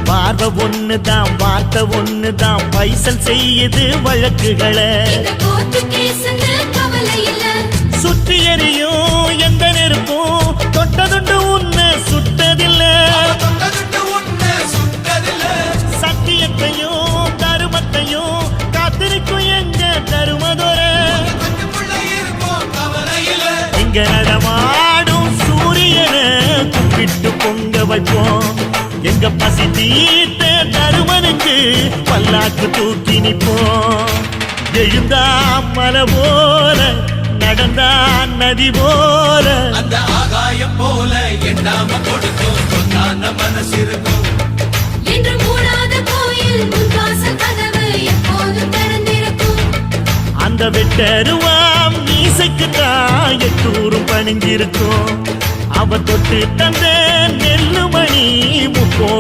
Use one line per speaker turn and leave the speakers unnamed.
பார்வை ஒண்ணுதான் வார்த்தை ஒண்ணுதான் பைசல் செய்யுது வழக்குகளை சுற்றி எறியும் எந்த நெருப்பும் தொட்டதுண்டு உன்னை சுட்டதில்லை சத்தியத்தையும் தருமத்தையும் காத்திருக்கும் எங்க தருமதொர இங்க நடமாடும் சூரியனை கும்பிட்டு பொங்க வைப்போம் எங்க பசி தீர்த்த தருமனுக்கு பல்லாக்கு தூக்கி நிப்போம் எழுந்தா மலை போல நடந்தா நதி போல
அந்த ஆகாயம் போல எண்ணாம கொடுக்கும் சொன்னான மனசு இருக்கும்
என்று மூடாத கோயில் முன்வாசல் கதவு எப்போதும் திறந்திருக்கும்
அந்த வெட்டருவாம் மீசைக்கு தான் எட்டூரும் பணிஞ்சிருக்கும் அவ தொட்டு தந்த